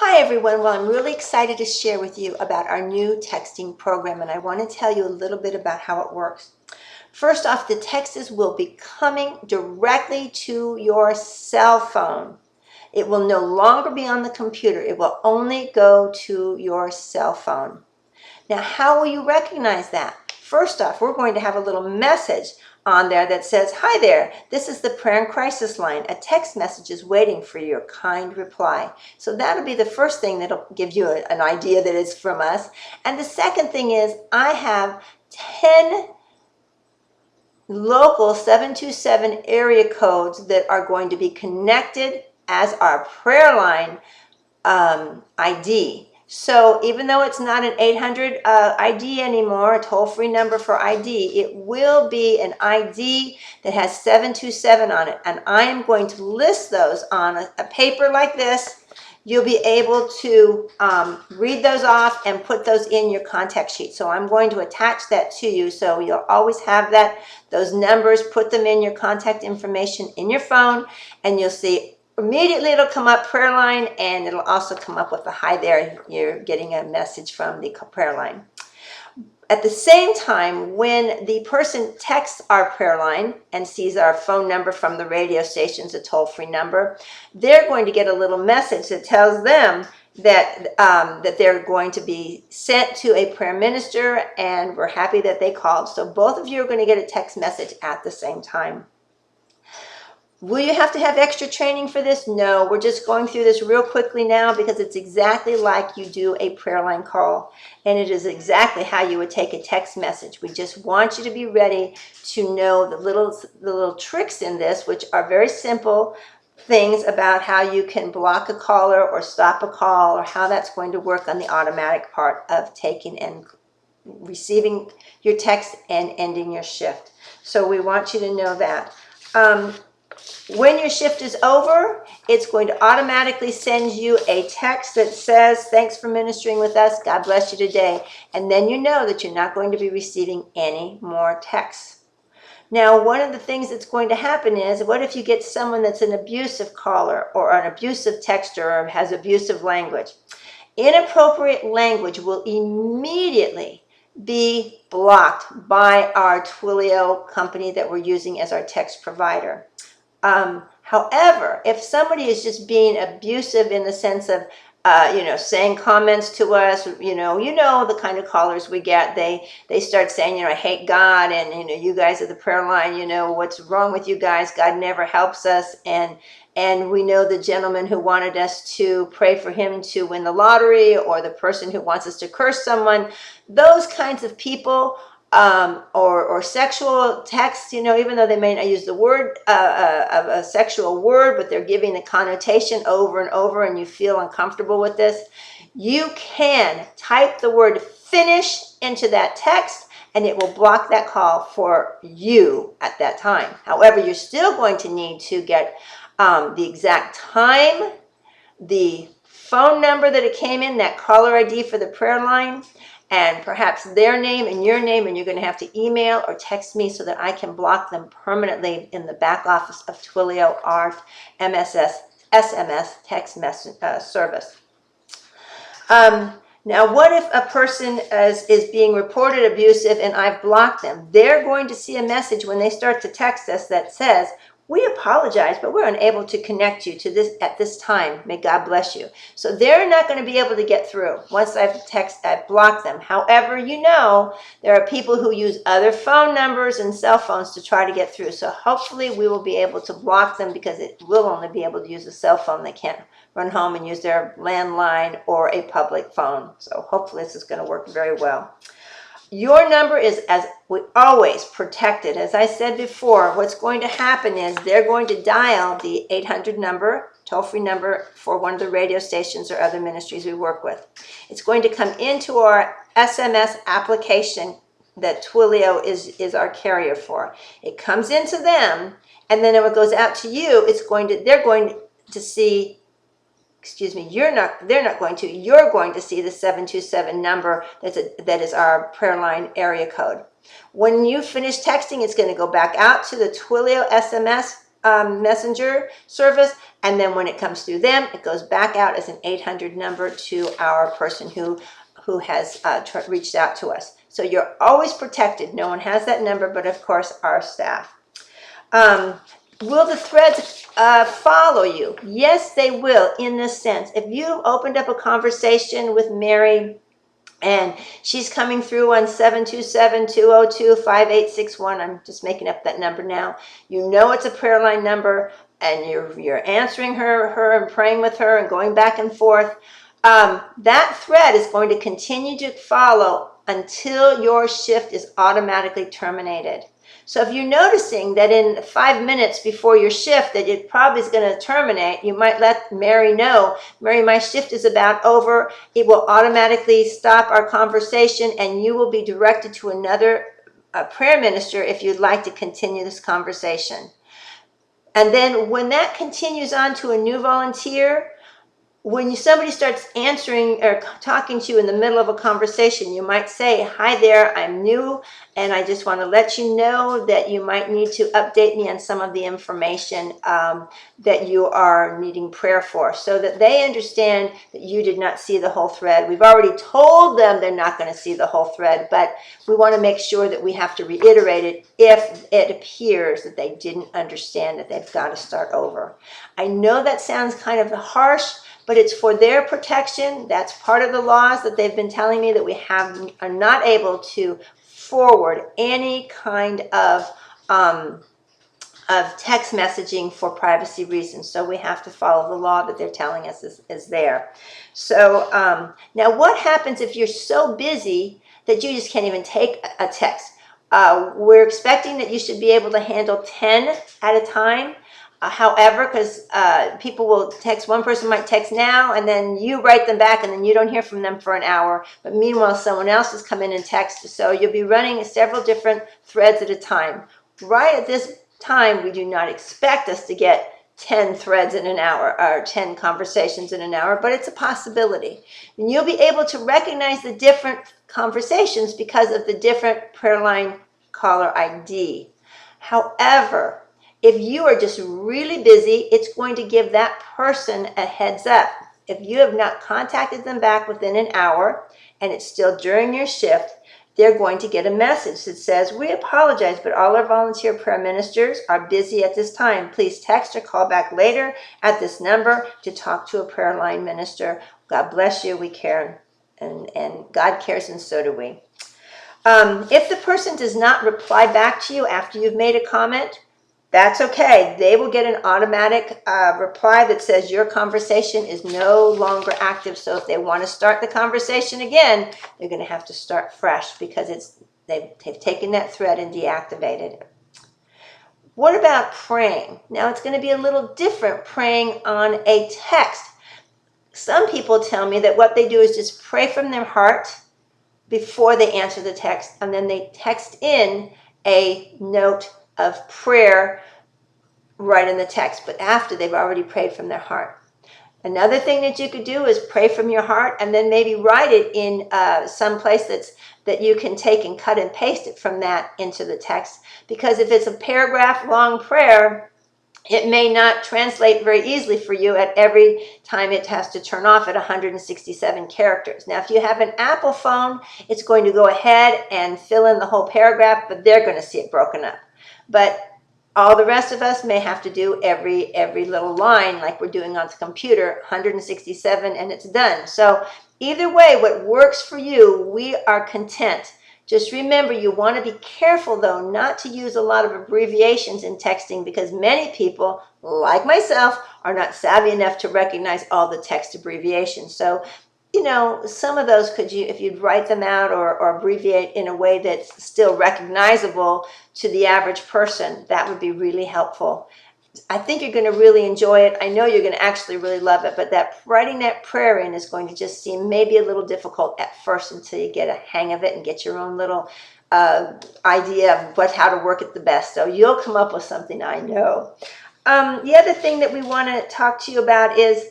Hi everyone, well I'm really excited to share with you about our new texting program, and I want to tell you a little bit about how it works. First off, the texts will be coming directly to your cell phone. It will no longer be on the computer. It will only go to your cell phone. Now, how will you recognize that? First off, we're going to have a little message on there that says, "Hi there, this is the prayer and crisis line. A text message is waiting for your kind reply." So that'll be the first thing that'll give you an idea that it's from us. And the second thing is, I have 10 local 727 area codes that are going to be connected as our prayer line ID. So even though it's not an 800 ID anymore, a toll-free number for ID, it will be an ID that has 727 on it. And I am going to list those on a paper like this. You'll be able to read those off and put those in your contact sheet. So I'm going to attach that to you, so you'll always have those numbers, put them in your contact information in your phone, and you'll see immediately it'll come up prayer line, and it'll also come up with a "hi there, you're getting a message from the prayer line." At the same time, when the person texts our prayer line and sees our phone number from the radio station's a toll-free number, they're going to get a little message that tells them that they're going to be sent to a prayer minister, and we're happy that they called. So both of you are going to get a text message at the same time. Will you have to have extra training for this? No, we're just going through this real quickly now because it's exactly like you do a prayer line call, and it is exactly how you would take a text message. We just want you to be ready to know the little tricks in this, which are very simple things about how you can block a caller or stop a call, or how that's going to work on the automatic part of taking and receiving your text and ending your shift. So we want you to know that. When your shift is over, it's going to automatically send you a text that says, "Thanks for ministering with us. God bless you today." And then you know that you're not going to be receiving any more texts. Now, one of the things that's going to happen is, what if you get someone that's an abusive caller or an abusive texter or has abusive language? Inappropriate language will immediately be blocked by our Twilio company that we're using as our text provider. However, if somebody is just being abusive in the sense of, saying comments to us, the kind of callers we get, they start saying, "I hate God, and, you guys are the prayer line, what's wrong with you guys? God never helps us." And we know the gentleman who wanted us to pray for him to win the lottery, or the person who wants us to curse someone. Those kinds of people, or sexual texts, even though they may not use the word of a sexual word, but they're giving the connotation over and over, and you feel uncomfortable with this, you can type the word "finish" into that text, and it will block that call for you at that time. However, you're still going to need to get the exact time, the phone number that it came in, that caller ID for the prayer line, and perhaps their name and your name, and you're going to have to email or text me so that I can block them permanently in the back office of Twilio, our SMS text message service. Now, what if a person is being reported abusive and I've blocked them? They're going to see a message when they start to text us that says, "We apologize, but we're unable to connect you to this at this time. May God bless you." So they're not going to be able to get through once I've blocked them. However, there are people who use other phone numbers and cell phones to try to get through. So hopefully we will be able to block them, because it will only be able to use a cell phone. They can't run home and use their landline or a public phone. So hopefully this is going to work very well. Your number is, as we always, protected. As I said before, what's going to happen is they're going to dial the 800 number, toll-free number for one of the radio stations or other ministries we work with. It's going to come into our SMS application that Twilio is our carrier for. It comes into them, and then when it goes out to you, they're going to see, you're going to see the 727 number that is our prayer line area code. When you finish texting, it's going to go back out to the Twilio SMS messenger service, And then when it comes through them, it goes back out as an 800 number to our person who has reached out to us. So you're always protected. No one has that number, but of course our staff. Will the threads follow you? Yes, they will, in this sense. If you opened up a conversation with Mary and she's coming through on 727-202-5861, I'm just making up that number now. You know it's a prayer line number, and you're answering her and praying with her and going back and forth. That thread is going to continue to follow until your shift is automatically terminated. So if you're noticing that in 5 minutes before your shift that it probably is going to terminate, you might let Mary know, Mary, my shift is about over. It will automatically stop our conversation and you will be directed to another prayer minister if you'd like to continue this conversation. And then when that continues on to a new volunteer, when somebody starts answering or talking to you in the middle of a conversation, you might say, hi there, I'm new, and I just want to let you know that you might need to update me on some of the information that you are needing prayer for, so that they understand that you did not see the whole thread. We've already told them they're not going to see the whole thread, but we want to make sure that we have to reiterate it if it appears that they didn't understand that they've got to start over. I know that sounds kind of harsh, but it's for their protection. That's part of the laws that they've been telling me, that we are not able to forward any kind of text messaging for privacy reasons. So we have to follow the law that they're telling us is there. So now what happens if you're so busy that you just can't even take a text? We're expecting that you should be able to handle 10 at a time. However, because people will text, one person might text now and then you write them back and then you don't hear from them for an hour. But meanwhile, someone else has come in and texted. So you'll be running several different threads at a time. Right at this time, we do not expect us to get 10 threads in an hour or 10 conversations in an hour, but it's a possibility. And you'll be able to recognize the different conversations because of the different prayer line caller ID. However, if you are just really busy, it's going to give that person a heads up. If you have not contacted them back within an hour and it's still during your shift, they're going to get a message that says, we apologize, but all our volunteer prayer ministers are busy at this time. Please text or call back later at this number to talk to a prayer line minister. God bless you. We care, and God cares, and so do we. If the person does not reply back to you after you've made a comment, that's okay. They will get an automatic reply that says your conversation is no longer active. So if they want to start the conversation again, they're going to have to start fresh because they've taken that thread and deactivated it. What about praying? Now it's going to be a little different praying on a text. Some people tell me that what they do is just pray from their heart before they answer the text, and then they text in a note of prayer right in the text, but after they've already prayed from their heart. Another thing that you could do is pray from your heart and then maybe write it in some place that you can take and cut and paste it from that into the text, because if it's a paragraph long prayer, it may not translate very easily for you at every time. It has to turn off at 167 characters. Now, if you have an Apple phone, it's going to go ahead and fill in the whole paragraph, but they're going to see it broken up. But all the rest of us may have to do every little line like we're doing on the computer, 167, and it's done. So either way, what works for you, we are content. Just remember, you want to be careful, though, not to use a lot of abbreviations in texting, because many people, like myself, are not savvy enough to recognize all the text abbreviations. So, some of those if you'd write them out or abbreviate in a way that's still recognizable to the average person, that would be really helpful. I think you're going to really enjoy it. I know you're going to actually really love it, but writing that prayer in is going to just seem maybe a little difficult at first until you get a hang of it and get your own little idea of how to work it the best. So you'll come up with something, I know. The other thing that we want to talk to you about is,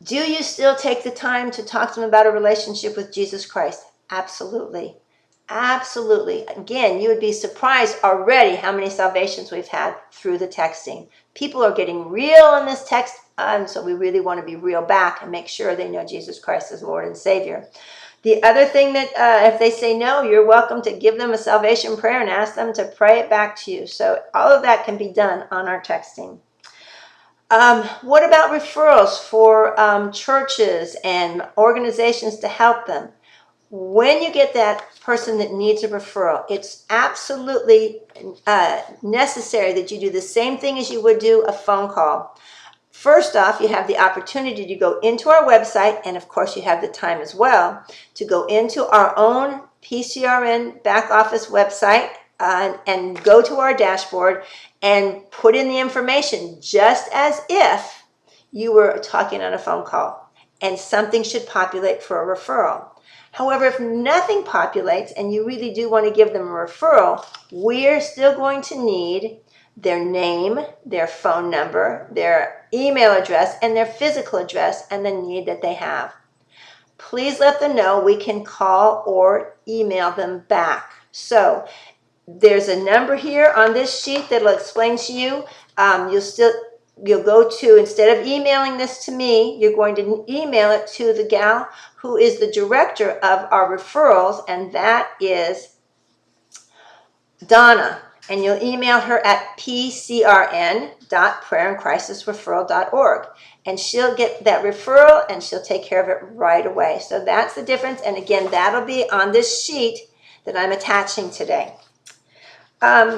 do you still take the time to talk to them about a relationship with Jesus Christ? Absolutely. Absolutely. Again, you would be surprised already how many salvations we've had through the texting. People are getting real in this text, and so we really want to be real back and make sure they know Jesus Christ as Lord and Savior. The other thing that if they say no, you're welcome to give them a salvation prayer and ask them to pray it back to you. So all of that can be done on our texting. What about referrals for churches and organizations to help them? When you get that person that needs a referral, it's absolutely necessary that you do the same thing as you would do a phone call. First off, you have the opportunity to go into our website, and of course you have the time as well, to go into our own PCRN back office website and go to our dashboard and put in the information just as if you were talking on a phone call, and something should populate for a referral. However, if nothing populates and you really do want to give them a referral, we're still going to need their name, their phone number, their email address, and their physical address, and the need that they have. Please let them know we can call or email them back. So there's a number here on this sheet that will explain to you. You'll go to, instead of emailing this to me, you're going to email it to the gal who is the director of our referrals, and that is Donna. And you'll email her at pcrn.prayerandcrisisreferral.org. And she'll get that referral and she'll take care of it right away. So that's the difference. And again, that'll be on this sheet that I'm attaching today.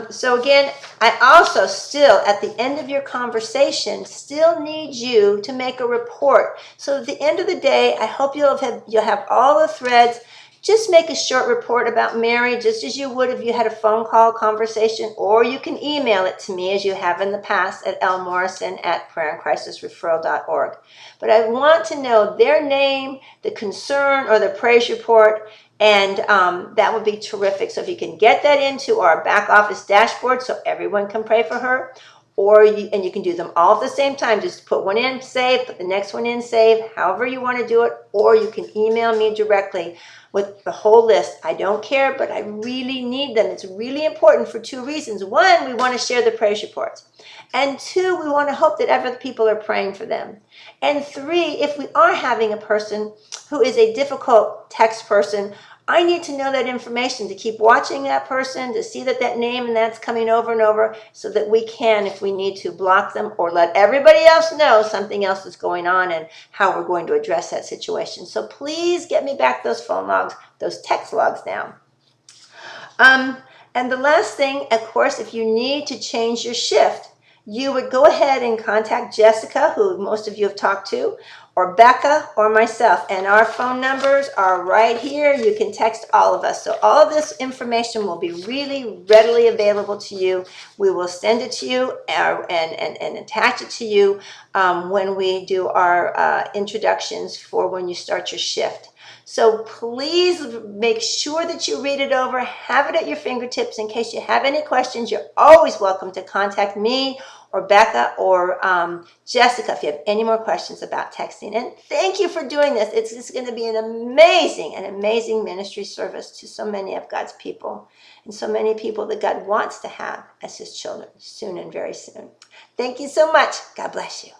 So again, I also still, at the end of your conversation, still need you to make a report. So at the end of the day, I hope you'll have all the threads. Just make a short report about Mary, just as you would if you had a phone call conversation, or you can email it to me as you have in the past at lmorrison@prayerandcrisisreferral.org. But I want to know their name, the concern, or the praise report, and that would be terrific. So if you can get that into our back office dashboard so everyone can pray for her, and you can do them all at the same time. Just put one in, save, put the next one in, save, however you want to do it, or you can email me directly with the whole list. I don't care, but I really need them. It's really important for two reasons. One, we want to share the praise reports. And two, we want to hope that other people are praying for them. And three, if we are having a person who is a difficult text person, I need to know that information to keep watching that person, to see that name and that's coming over and over, so that we can, if we need to, block them or let everybody else know something else is going on and how we're going to address that situation. So please get me back those phone logs, those text logs now. And the last thing, of course, if you need to change your shift, you would go ahead and contact Jessica, who most of you have talked to, or Becca, or myself. And our phone numbers are right here. You can text all of us. So all of this information will be really readily available to you. We will send it to you and attach it to you when we do our introductions for when you start your shift. So please make sure that you read it over, have it at your fingertips in case you have any questions. You're always welcome to contact me or Becca or Jessica if you have any more questions about texting. And thank you for doing this. It's just going to be an amazing ministry service to so many of God's people and so many people that God wants to have as his children soon and very soon. Thank you so much. God bless you.